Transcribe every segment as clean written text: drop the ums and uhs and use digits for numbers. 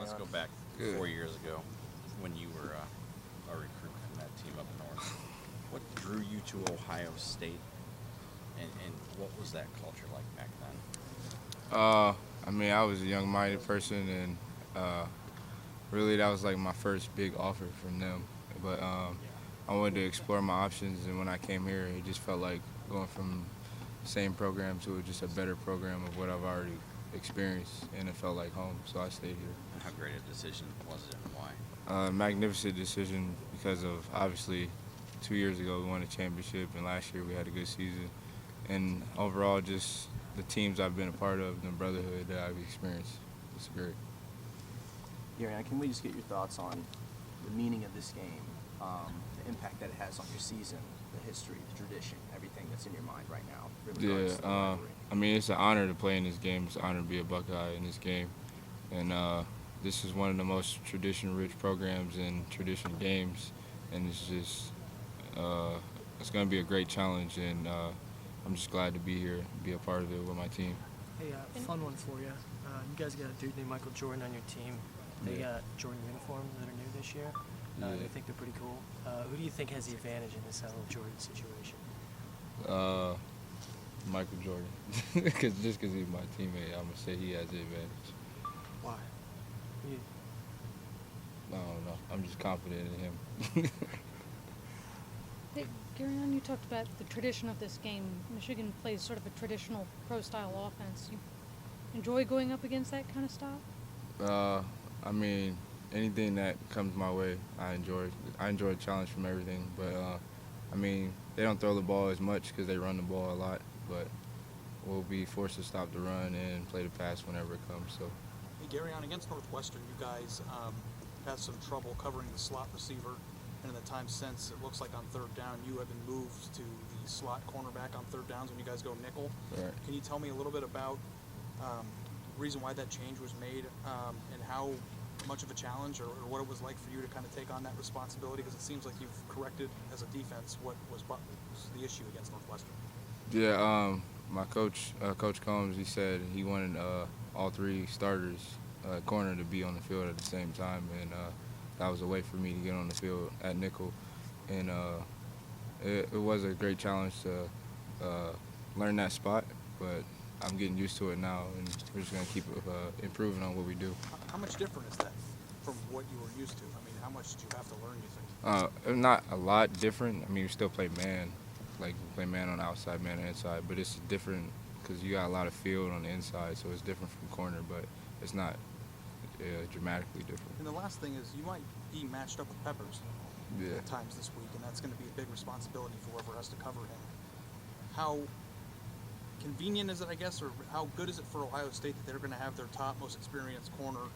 Let's go back 4 years ago when you were a recruit from that team up north. What drew you to Ohio State, and what was that culture like back then? I mean, I was a young-minded person, and really that was like my first big offer from them. But I wanted to explore my options, and when I came here, it just felt like going from the same program to just a better program of what I've already experienced, and it felt like home, so I stayed here. And how great a decision was it, and why? Magnificent decision because of, obviously, 2 years ago we won a championship, and last year we had a good season. And overall, just the teams I've been a part of, the brotherhood that I've experienced, it's great. Gareon, can we just get your thoughts on the meaning of this game, the impact that it has on your season, the history, the tradition, everything that's in your mind right now? Yeah, I mean, it's an honor to play in this game. It's an honor to be a Buckeye in this game. And this is one of the most tradition-rich programs and tradition games. And it's just, it's going to be a great challenge. And I'm just glad to be here, be a part of it with my team. Hey, fun one for you. You guys got a dude named Michael Jordan on your team. They got Jordan uniforms that are new this year. They think they're pretty cool. Who do you think has the advantage in this whole Jordan situation? Michael Jordan. Just because he's my teammate, I'm going to say he has the advantage. Why? I don't know. I'm just confident in him. Hey, Gareon, you talked about the tradition of this game. Michigan plays sort of a traditional pro-style offense. You enjoy going up against that kind of style? I mean, anything that comes my way, I enjoy. I enjoy a challenge from everything. But, I mean, they don't throw the ball as much because they run the ball a lot. But we'll be forced to stop the run and play the pass whenever it comes. So. Hey, Gareon, against Northwestern, you guys had some trouble covering the slot receiver. And in the time since, it looks like on third down, you have been moved to the slot cornerback on third downs when you guys go nickel. Right. Can you tell me a little bit about the reason why that change was made and how much of a challenge or what it was like for you to kind of take on that responsibility? Because it seems like you've corrected as a defense what was the issue against Northwestern. Yeah, my coach, Coach Combs, he said he wanted all three starters corner to be on the field at the same time, and that was a way for me to get on the field at nickel. And it was a great challenge to learn that spot, but I'm getting used to it now, and we're just going to keep improving on what we do. How much different is that from what you were used to? I mean, how much did you have to learn, you think? Not a lot different. I mean, we still play man. Like, we play man on the outside, man on the inside, but it's different because you got a lot of field on the inside, so it's different from corner, but it's not dramatically different. And the last thing is you might be matched up with Peppers at times this week, and that's going to be a big responsibility for whoever has to cover him. How convenient is it, I guess, or how good is it for Ohio State that they're going to have their top, most experienced corner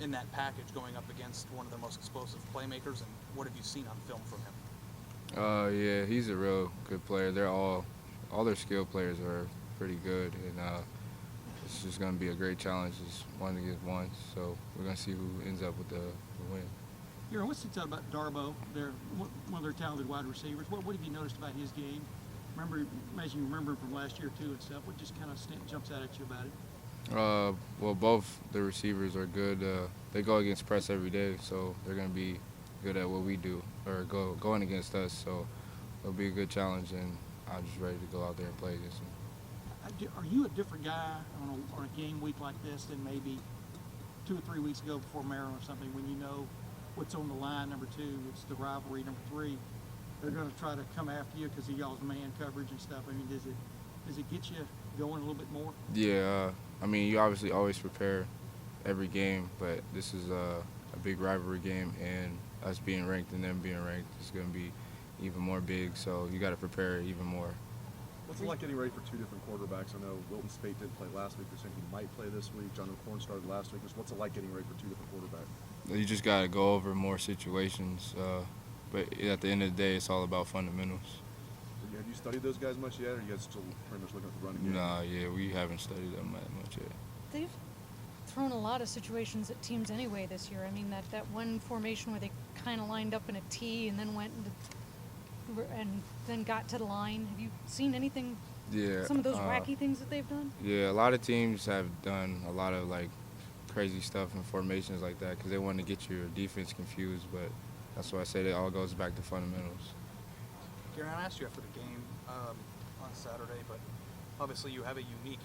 in that package going up against one of the most explosive playmakers, and what have you seen on film from him? Yeah, he's a real good player. They're all their skill players are pretty good, and it's just going to be a great challenge. It's 1 against 1, so we're going to see who ends up with the win. Gareon, what's it about Darbo? They're one of their talented wide receivers. What have you noticed about his game? Imagine you remember him from last year too and stuff. What just kind of jumps out at you about it? Well, both the receivers are good. They go against press every day, so they're going to be good at what we do, or going against us. So it'll be a good challenge, and I'm just ready to go out there and play against them. Are you a different guy on a game week like this than maybe 2 or 3 weeks ago before Maryland or something, when you know what's on the line? Number 2, it's the rivalry. Number 3, they're going to try to come after you because of y'all's man coverage and stuff. I mean, does it get you going a little bit more? Yeah, I mean, you obviously always prepare every game, but this is a big rivalry game, and us being ranked and them being ranked is going to be even more big, so you got to prepare even more. What's it like getting ready for 2 different quarterbacks? I know Wilton Spate didn't play last week. They're saying he might play this week. John O'Corn started last week. What's it like getting ready for 2 different quarterbacks? You just got to go over more situations, but at the end of the day, it's all about fundamentals. Have you studied those guys much yet, or are you guys still pretty much looking at the running game? Nah, yeah, we haven't studied them that much yet. They've thrown a lot of situations at teams anyway this year. I mean, that one formation where they kind of lined up in a T and then went and then got to the line. Have you seen anything? Yeah. Some of those wacky things that they've done? Yeah, a lot of teams have done a lot of, like, crazy stuff and formations like that because they want to get your defense confused. But that's why I say it all goes back to fundamentals. Gareon, I asked you after the game on Saturday, but obviously you have a unique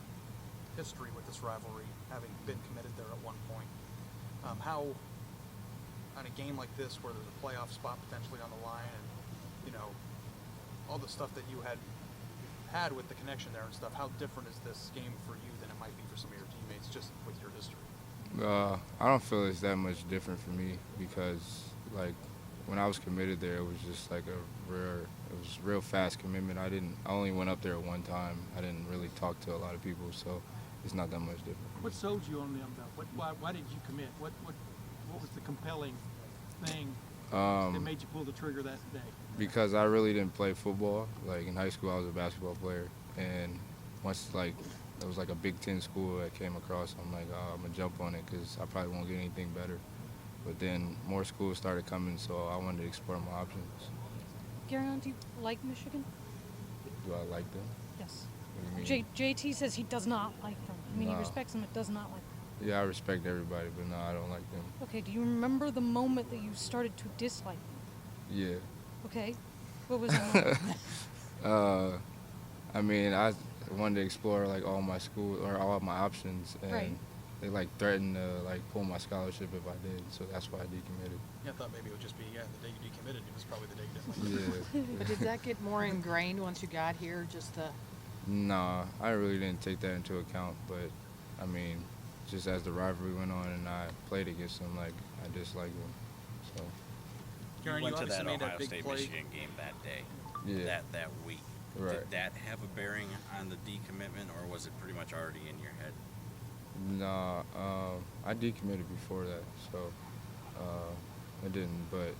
history with this rivalry, having been committed there at one point. How, on a game like this where there's a playoff spot potentially on the line and, you know, all the stuff that you had with the connection there and stuff, how different is this game for you than it might be for some of your teammates just with your history? I don't feel it's that much different for me because, like, when I was committed there, it was just like it was real fast commitment. I only went up there at one time. I didn't really talk to a lot of people, so it's not that much different. What sold you on them, though? Why did you commit? What was the compelling thing that made you pull the trigger that day? Because I really didn't play football. Like, in high school, I was a basketball player. And once, like, there was, like, a Big Ten school that came across, I'm like, oh, I'm going to jump on it because I probably won't get anything better. But then more schools started coming, so I wanted to explore my options. Gareon, do you like Michigan? Do I like them? Yes. What do you mean? JT says he does not like them. I mean, he No. respects them, but does not like them. Yeah, I respect everybody, but no, I don't like them. Okay, do you remember the moment that you started to dislike them? Yeah. Okay. What was that moment? I mean, I wanted to explore, like, all my school or all of my options, and Right. they, like, threatened to, like, pull my scholarship if I did, so that's why I decommitted. Yeah, I thought maybe it would just be, the day you decommitted, it was probably the day you didn't like it. Yeah. Did that get more ingrained once you got here? Just the Nah, I really didn't take that into account, but, I mean, just as the rivalry went on and I played against them, like, I disliked them, so. Gareon, You went to obviously that made Ohio that big State play. Michigan game that day, Yeah. that week. Right. Did that have a bearing on the decommitment, or was it pretty much already in your head? Nah, I decommitted before that, so I didn't. But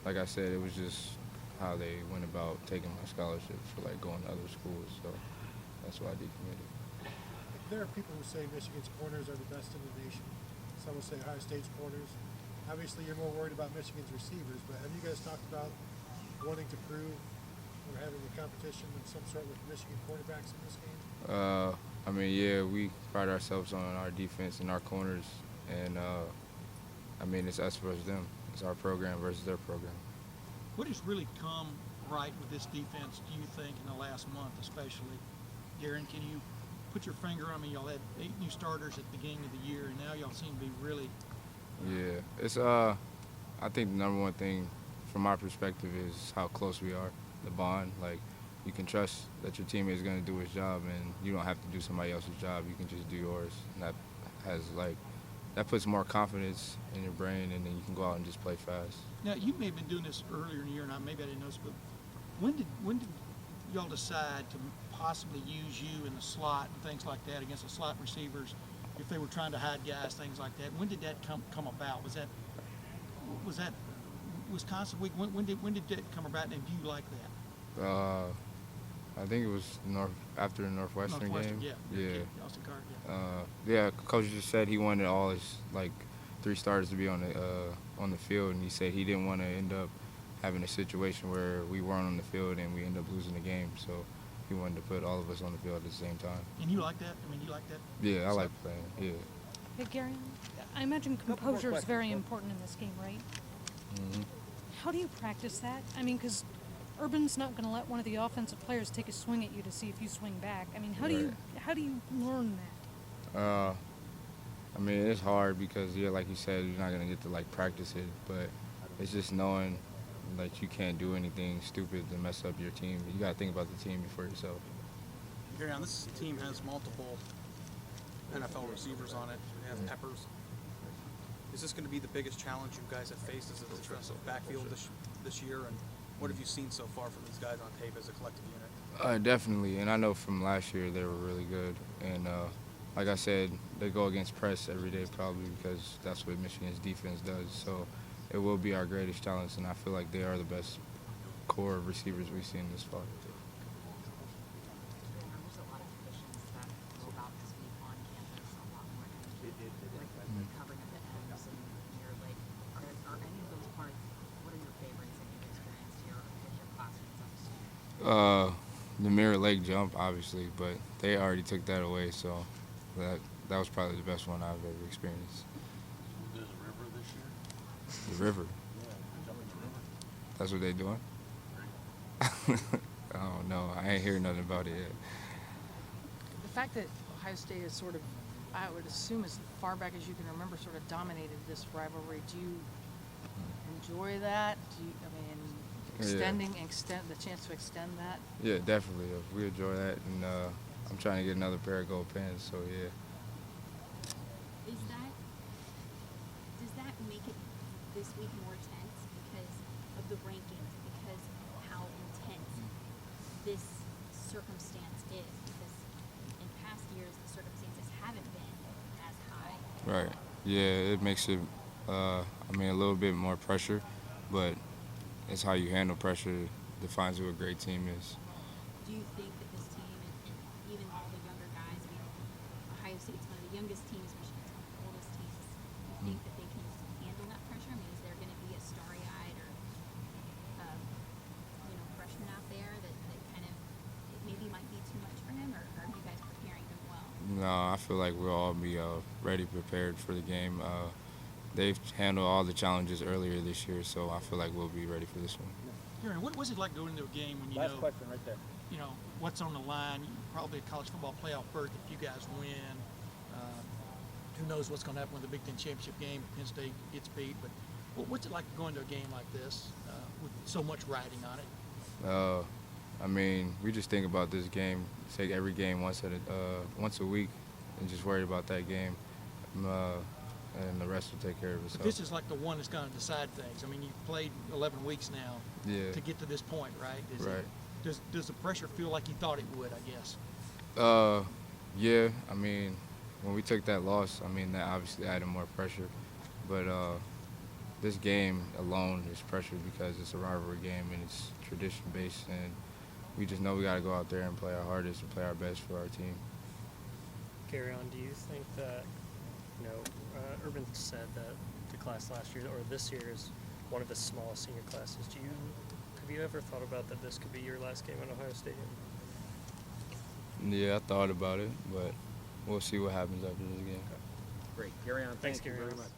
like I said, it was just how they went about taking my scholarship for, like, going to other schools. So that's why I decommitted. There are people who say Michigan's corners are the best in the nation. Some will say Ohio State's corners. Obviously, you're more worried about Michigan's receivers, but have you guys talked about wanting to prove or having a competition of some sort with Michigan quarterbacks in this game? I mean, yeah, we pride ourselves on our defense and our corners, and I mean, it's us versus them. It's our program versus their program. What has really come right with this defense, do you think, in the last month especially? Gareon, can you put your finger on me? Y'all had 8 new starters at the beginning of the year, and now y'all seem to be really Yeah, it's I think the number one thing from my perspective is how close we are, the bond. Like, you can trust that your teammate is going to do his job, and you don't have to do somebody else's job. You can just do yours, and that puts more confidence in your brain, and then you can go out and just play fast. Now, you may have been doing this earlier in the year, and maybe I didn't notice, but when did y'all decide to possibly use you in the slot and things like that against the slot receivers if they were trying to hide guys, things like that? When did that come about? Was that Wisconsin week? When did that come about, and do you like that? I think it was after the Northwestern game. Yeah. Yeah. Austin Carter, yeah. Yeah, Coach just said he wanted all his, like, 3 starters to be on the field, and he said he didn't want to end up having a situation where we weren't on the field and we end up losing the game. So he wanted to put all of us on the field at the same time. And you like that? I mean, you like that? Yeah, I like playing. Yeah. Hey, Gareon, I imagine composure is very important in this game, right? Mm-hmm. How do you practice that? I mean, because Urban's not going to let one of the offensive players take a swing at you to see if you swing back. I mean, how do you learn that? I mean, it's hard because, yeah, like you said, you're not going to get to, like, practice it, but it's just knowing, like, you can't do anything stupid to mess up your team. You got to think about the team before yourself. Gareon, this team has multiple NFL receivers on it. It has Peppers. Is this going to be the biggest challenge you guys have faced as a defensive backfield this year? And what have you seen so far from these guys on tape as a collective unit? Definitely, and I know from last year they were really good. And like I said, they go against press every day probably because that's what Michigan's defense does. So it will be our greatest challenge, and I feel like they are the best core of receivers we've seen this far. There's a lot of conditions that go about this week on campus, a lot more energy, like the covering of the ends and near lake. Are any of those parts, what are your favorites that you've experienced here with your classmates on the student? The Mirror Lake jump, obviously, but they already took that away, so that was probably the best one I've ever experienced. River. That's what they doing? I don't know. I ain't hearing nothing about it yet. The fact that Ohio State is sort of, I would assume as far back as you can remember, sort of dominated this rivalry. Do you enjoy that? Do you, I mean, extend the chance to extend that? Yeah, definitely. We enjoy that, and I'm trying to get another pair of gold pens. So yeah. Does that make it this week more tense because of the rankings, because how intense this circumstance is? Because in past years the circumstances haven't been as high. Right. Yeah, it makes it. I mean, a little bit more pressure, but it's how you handle pressure defines who a great team is. Do you think that this team and even all the younger guys, I mean, Ohio State's one of the youngest teams, Michigan's one of the oldest teams, do you think that they can handle that pressure? I mean, is there going to be a starry-eyed or, freshman out there that kind of it maybe might be too much for him, or are you guys preparing him well? No, I feel like we'll all be ready, prepared for the game. They've handled all the challenges earlier this year, so I feel like we'll be ready for this one. Aaron, what was it like going into a game when you Last know, question right there. you know, what's on the line? Probably a college football playoff berth if you guys win. Who knows what's going to happen with the Big Ten championship game? Penn State gets beat, but what's it like going to a game like this with so much riding on it? I mean, we just think about this game, take every game once a week, and just worry about that game, and the rest will take care of But itself. this is like the one that's going to decide things. I mean, you've played 11 weeks now Yeah. to get to this point, right? Right. Does the pressure feel like you thought it would, I guess? Yeah, I mean, when we took that loss, I mean, that obviously added more pressure. But this game alone is pressure because it's a rivalry game and it's tradition-based, and we just know we got to go out there and play our hardest and play our best for our team. Gareon, do you think that, Urban said that the class last year or this year is one of the smallest senior classes. Have you ever thought about that this could be your last game at Ohio Stadium? Yeah, I thought about it, but we'll see what happens after this game. Great. Gareon, Thanks, thank you Gareon. very much.